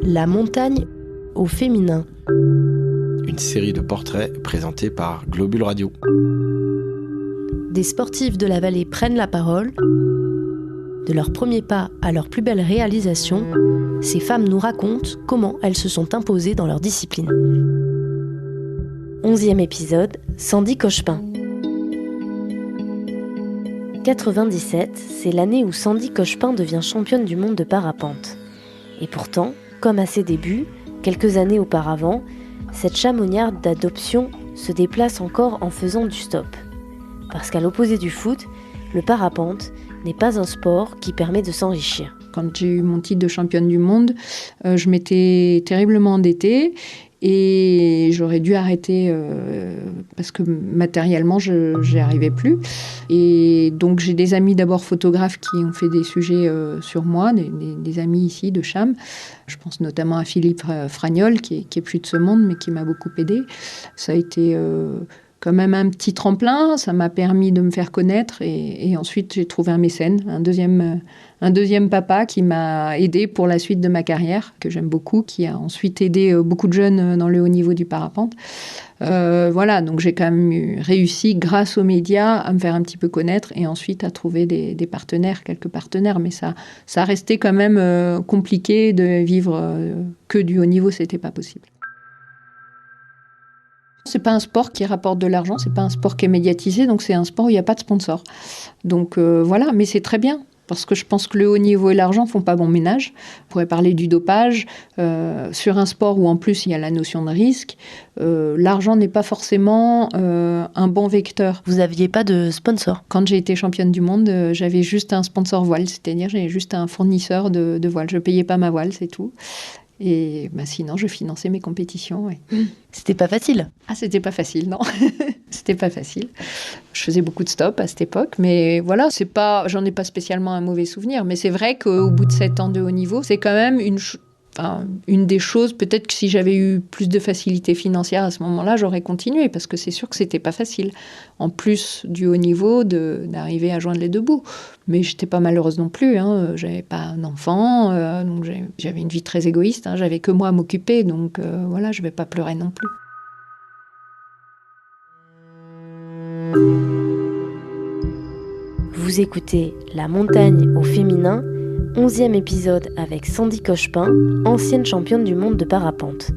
La montagne au féminin. Une série de portraits présentés par Globule Radio. Des sportives de la vallée prennent la parole. De leurs premiers pas à leurs plus belles réalisations, ces femmes nous racontent comment elles se sont imposées dans leur discipline. 11e épisode, Sandy Cochepin. 97, c'est l'année où Sandy Cochepin devient championne du monde de parapente. Et pourtant, comme à ses débuts, quelques années auparavant, cette chamoniarde d'adoption se déplace encore en faisant du stop. Parce qu'à l'opposé du foot, le parapente n'est pas un sport qui permet de s'enrichir. Quand j'ai eu mon titre de championne du monde, je m'étais terriblement endettée et j'aurais dû arrêter parce que matériellement, je n'y arrivais plus. Et donc, j'ai des amis d'abord photographes qui ont fait des sujets sur moi, des amis ici de Cham. Je pense notamment à Philippe Fragnol, qui est plus de ce monde, mais qui m'a beaucoup aidée. Ça a été quand même un petit tremplin, ça m'a permis de me faire connaître et ensuite j'ai trouvé un mécène, un deuxième papa qui m'a aidé pour la suite de ma carrière, que j'aime beaucoup, qui a ensuite aidé beaucoup de jeunes dans le haut niveau du parapente. Voilà, donc j'ai quand même réussi, grâce aux médias, à me faire un petit peu connaître et ensuite à trouver des partenaires, quelques partenaires, mais ça restait quand même compliqué de vivre que du haut niveau, c'était pas possible. C'est pas un sport qui rapporte de l'argent, c'est pas un sport qui est médiatisé, donc c'est un sport où il n'y a pas de sponsor. Donc voilà, mais c'est très bien, parce que je pense que le haut niveau et l'argent font pas bon ménage. On pourrait parler du dopage, sur un sport où en plus il y a la notion de risque, l'argent n'est pas forcément un bon vecteur. Vous n'aviez pas de sponsor? Quand j'ai été championne du monde, j'avais juste un sponsor voile, c'est-à-dire j'avais juste un fournisseur de voile. Je payais pas ma voile, c'est tout. Et sinon, je finançais mes compétitions. Ouais. C'était pas facile? Ah, c'était pas facile, non. C'était pas facile. Je faisais beaucoup de stops à cette époque, mais voilà, j'en ai pas spécialement un mauvais souvenir. Mais c'est vrai qu'au bout de 7 ans de haut niveau, c'est quand même une des choses, peut-être que si j'avais eu plus de facilité financière à ce moment-là, j'aurais continué, parce que c'est sûr que c'était pas facile. En plus du haut niveau, d'arriver à joindre les deux bouts. Mais j'étais pas malheureuse non plus, hein. J'avais pas d'enfant, donc j'avais une vie très égoïste, hein. J'avais que moi à m'occuper, donc voilà, je vais pas pleurer non plus. Vous écoutez La montagne au féminin, 11e épisode avec Sandy Cochepin, ancienne championne du monde de parapente.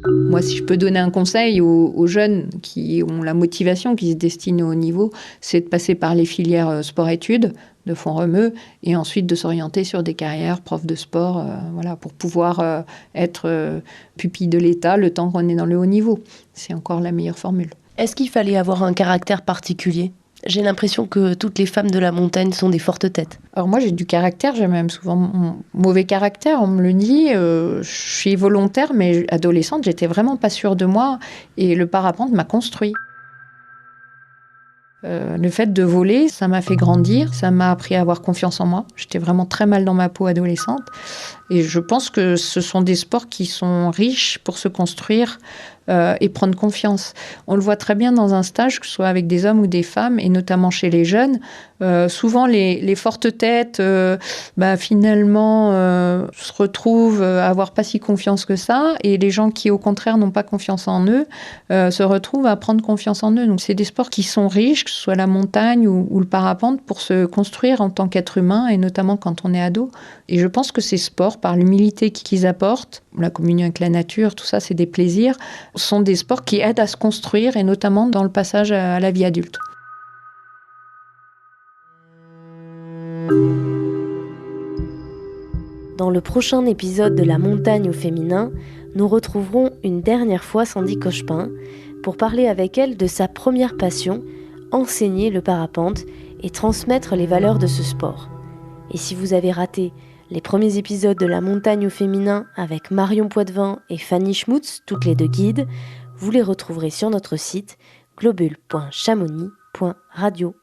Moi, si je peux donner un conseil aux jeunes qui ont la motivation, qui se destinent au haut niveau, c'est de passer par les filières sport-études de Font-Romeu et ensuite de s'orienter sur des carrières prof de sport, voilà, pour pouvoir être pupille de l'État le temps qu'on est dans le haut niveau. C'est encore la meilleure formule. Est-ce qu'il fallait avoir un caractère particulier ? J'ai l'impression que toutes les femmes de la montagne sont des fortes têtes. Alors moi, j'ai du caractère, j'ai même souvent mon mauvais caractère, on me le dit. Je suis volontaire, mais adolescente, j'étais vraiment pas sûre de moi. Et le parapente m'a construit. Le fait de voler, ça m'a fait grandir, ça m'a appris à avoir confiance en moi. J'étais vraiment très mal dans ma peau adolescente. Et je pense que ce sont des sports qui sont riches pour se construire et prendre confiance. On le voit très bien dans un stage, que ce soit avec des hommes ou des femmes, et notamment chez les jeunes. Souvent, les fortes têtes, finalement, se retrouvent à avoir pas si confiance que ça. Et les gens qui, au contraire, n'ont pas confiance en eux, se retrouvent à prendre confiance en eux. Donc, c'est des sports qui sont riches, que ce soit la montagne ou le parapente, pour se construire en tant qu'être humain, et notamment quand on est ado. Et je pense que ces sports, par l'humilité qu'ils apportent, la communion avec la nature, tout ça, c'est des plaisirs, sont des sports qui aident à se construire, et notamment dans le passage à la vie adulte. Dans le prochain épisode de La montagne au féminin, nous retrouverons une dernière fois Sandy Cochepin pour parler avec elle de sa première passion, enseigner le parapente et transmettre les valeurs de ce sport. Et si vous avez raté les premiers épisodes de La montagne au féminin avec Marion Poitvin et Fanny Schmutz, toutes les deux guides, vous les retrouverez sur notre site globule.chamonix.radio.